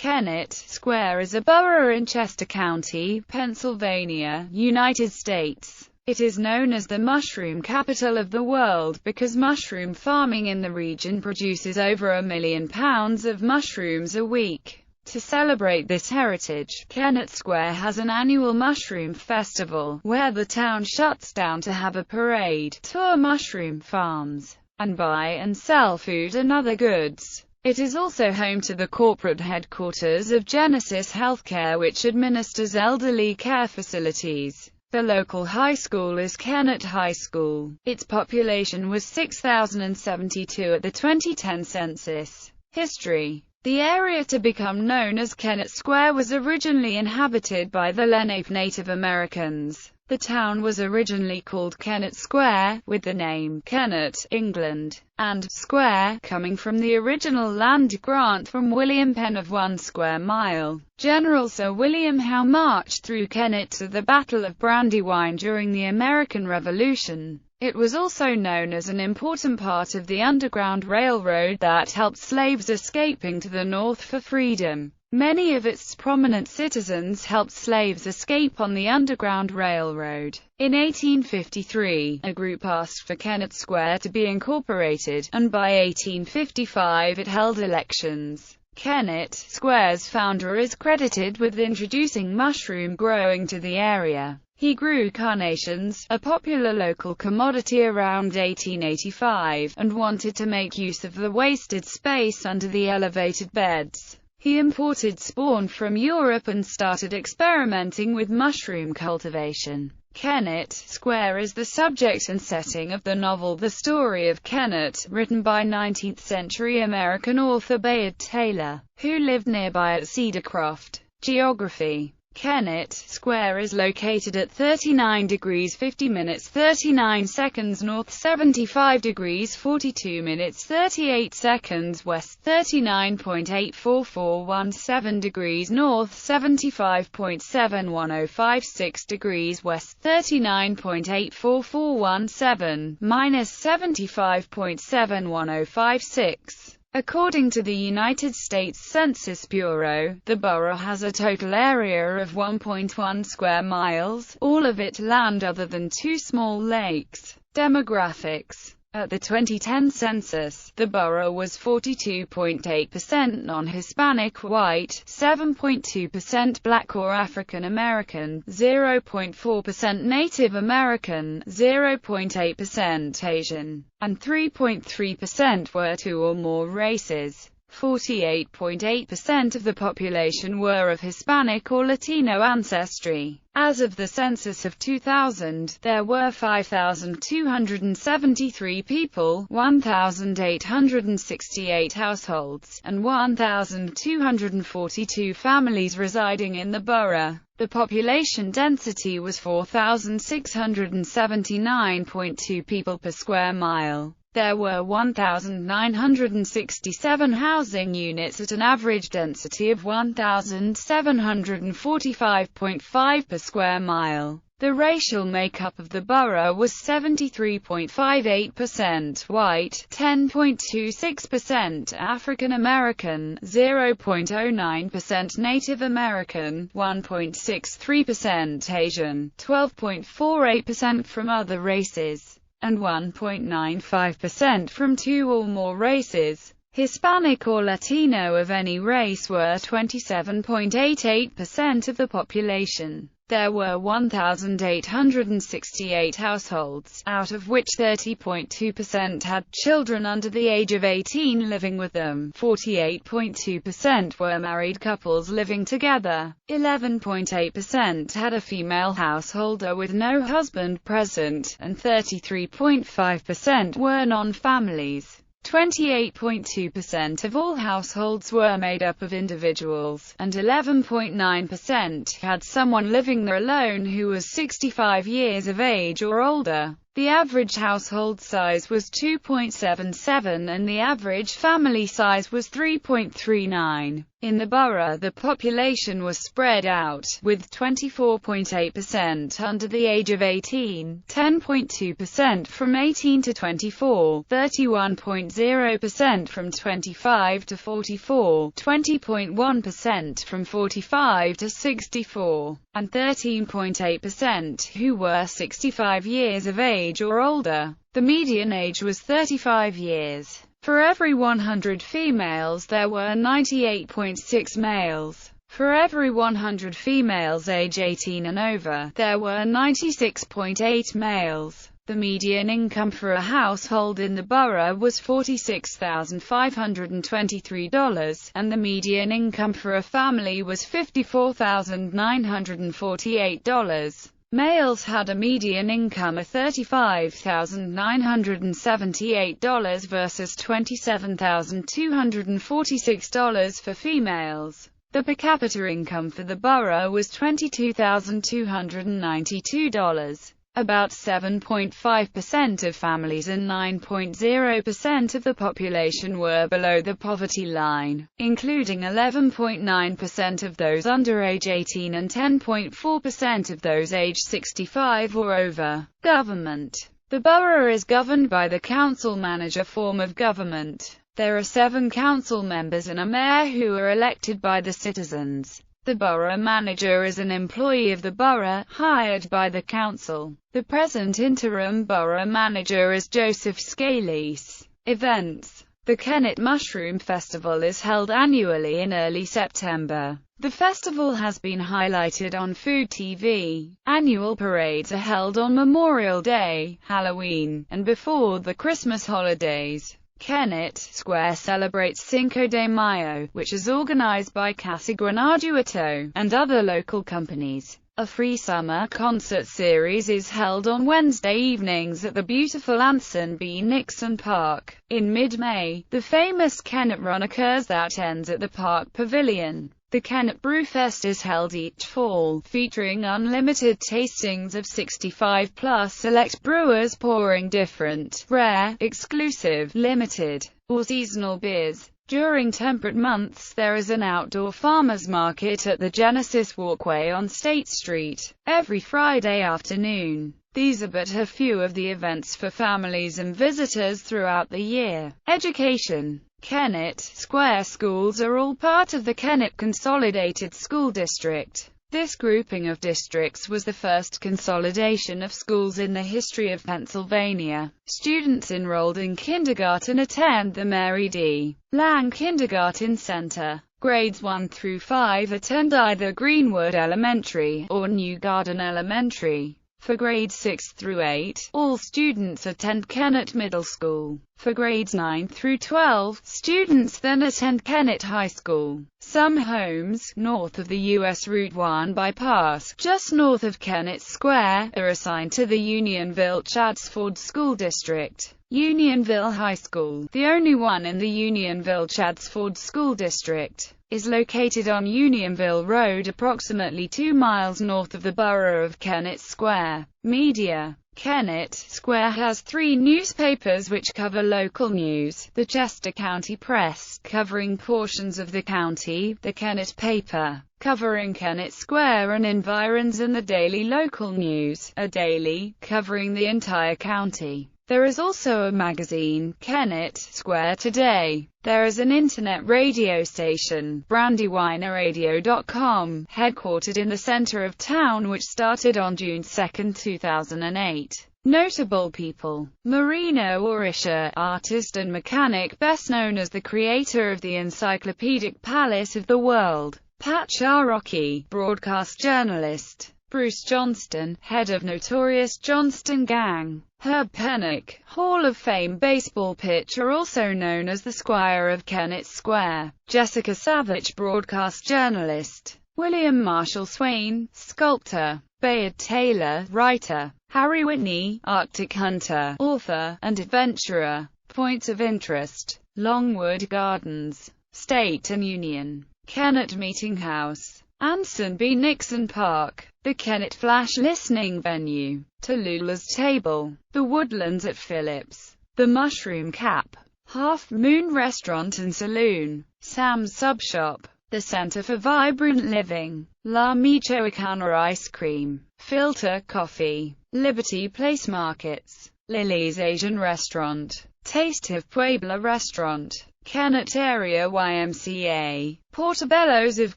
Kennett Square is a borough in Chester County, Pennsylvania, United States. It is known as the mushroom capital of the world because mushroom farming in the region produces over 1 million pounds of mushrooms a week. To celebrate this heritage, Kennett Square has an annual mushroom festival, where the town shuts down to have a parade, tour mushroom farms, and buy and sell food and other goods. It is also home to the corporate headquarters of Genesis Healthcare, which administers elderly care facilities. The local high school is Kennett High School. Its population was 6,072 at the 2010 census. History. The area to become known as Kennett Square was originally inhabited by the Lenape Native Americans. The town was originally called Kennett Square, with the name Kennett, England, and Square coming from the original land grant from William Penn of 1 square mile. General Sir William Howe marched through Kennett to the Battle of Brandywine during the American Revolution. It was also known as an important part of the Underground Railroad that helped slaves escaping to the North for freedom. Many of its prominent citizens helped slaves escape on the Underground Railroad. In 1853, a group asked for Kennett Square to be incorporated, and by 1855 it held elections. Kennett Square's founder is credited with introducing mushroom growing to the area. He grew carnations, a popular local commodity, around 1885, and wanted to make use of the wasted space under the elevated beds. He imported spawn from Europe and started experimenting with mushroom cultivation. Kennett Square is the subject and setting of the novel The Story of Kennett, written by 19th-century American author Bayard Taylor, who lived nearby at Cedarcroft. Geography. Kennett Square is located at 39 degrees 50 minutes 39 seconds north, 75 degrees 42 minutes 38 seconds west, 39.84417 degrees north, 75.71056 degrees west, 39.84417 minus 75.71056. According to the United States Census Bureau, the borough has a total area of 1.1 square miles, all of it land other than 2 small lakes. Demographics. At the 2010 census, the borough was 42.8% non-Hispanic white, 7.2% black or African American, 0.4% Native American, 0.8% Asian, and 3.3% were 2 or more races. 48.8% of the population were of Hispanic or Latino ancestry. As of the census of 2000, there were 5,273 people, 1,868 households, and 1,242 families residing in the borough. The population density was 4,679.2 people per square mile. There were 1,967 housing units at an average density of 1,745.5 per square mile. The racial makeup of the borough was 73.58% white, 10.26% African American, 0.09% Native American, 1.63% Asian, 12.48% from other races, and 1.95% from 2 or more races. Hispanic or Latino of any race were 27.88% of the population. There were 1,868 households, out of which 30.2% had children under the age of 18 living with them, 48.2% were married couples living together, 11.8% had a female householder with no husband present, and 33.5% were non-families. 28.2% of all households were made up of individuals, and 11.9% had someone living there alone who was 65 years of age or older. The average household size was 2.77 and the average family size was 3.39. In the borough, the population was spread out, with 24.8% under the age of 18, 10.2% from 18 to 24, 31.0% from 25 to 44, 20.1% from 45 to 64, and 13.8% who were 65 years of age or older. The median age was 35 years. For every 100 females there were 98.6 males. For every 100 females age 18 and over, there were 96.8 males. The median income for a household in the borough was $46,523, and the median income for a family was $54,948. Males had a median income of $35,978 versus $27,246 for females. The per capita income for the borough was $22,292. About 7.5% of families and 9.0% of the population were below the poverty line, including 11.9% of those under age 18 and 10.4% of those age 65 or over. Government. The borough is governed by the council-manager form of government. There are 7 council members and a mayor who are elected by the citizens. The borough manager is an employee of the borough, hired by the council. The present interim borough manager is Joseph Scalise. Events. The Kennett Mushroom Festival is held annually in early September. The festival has been highlighted on Food TV. Annual parades are held on Memorial Day, Halloween, and before the Christmas holidays. Kennett Square celebrates Cinco de Mayo, which is organized by Casa Granaduato and other local companies. A free summer concert series is held on Wednesday evenings at the beautiful Anson B. Nixon Park. In mid-May, the famous Kennett Run occurs that ends at the Park Pavilion. The Kennett Brewfest is held each fall, featuring unlimited tastings of 65-plus select brewers pouring different, rare, exclusive, limited, or seasonal beers. During temperate months there is an outdoor farmers market at the Genesis Walkway on State Street, every Friday afternoon. These are but a few of the events for families and visitors throughout the year. Education. Kennett Square schools are all part of the Kennett Consolidated School District. This grouping of districts was the first consolidation of schools in the history of Pennsylvania. Students enrolled in kindergarten attend the Mary D. Lang Kindergarten Center. Grades 1 through 5 attend either Greenwood Elementary or New Garden Elementary. For grades 6 through 8, all students attend Kennett Middle School. For grades 9 through 12, students then attend Kennett High School. Some homes, north of the U.S. Route 1 bypass, just north of Kennett Square, are assigned to the Unionville-Chadsford School District. Unionville High School, the only one in the Unionville-Chadsford School District, is located on Unionville Road approximately 2 miles north of the borough of Kennett Square. Media. Kennett Square has 3 newspapers which cover local news: the Chester County Press, covering portions of the county; the Kennett Paper, covering Kennett Square and environs; and the Daily Local News, a daily, covering the entire county. There is also a magazine, Kennett Square Today. There is an internet radio station, BrandyWinerRadio.com, headquartered in the center of town, which started on June 2, 2008. Notable people. Marino Orisha, artist and mechanic best known as the creator of the Encyclopedic Palace of the World. Pat Charocki, broadcast journalist. Bruce Johnston, head of Notorious Johnston Gang. Herb Pennock, Hall of Fame baseball pitcher also known as the Squire of Kennett Square. Jessica Savage, broadcast journalist. William Marshall Swain, sculptor. Bayard Taylor, writer. Harry Whitney, Arctic hunter, author, and adventurer. Points of interest. Longwood Gardens, State and Union. Kennett Meeting House. Anson B. Nixon Park, the Kennett Flash Listening Venue, Tallulah's Table, the Woodlands at Phillips, the Mushroom Cap, Half Moon Restaurant and Saloon, Sam's Sub Shop, the Center for Vibrant Living, La Michoacana Ice Cream, Filter Coffee, Liberty Place Markets, Lily's Asian Restaurant, Taste of Puebla Restaurant, Kennett Area YMCA, Portobello's of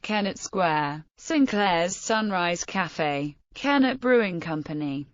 Kennett Square, Sinclair's Sunrise Cafe, Kennett Brewing Company.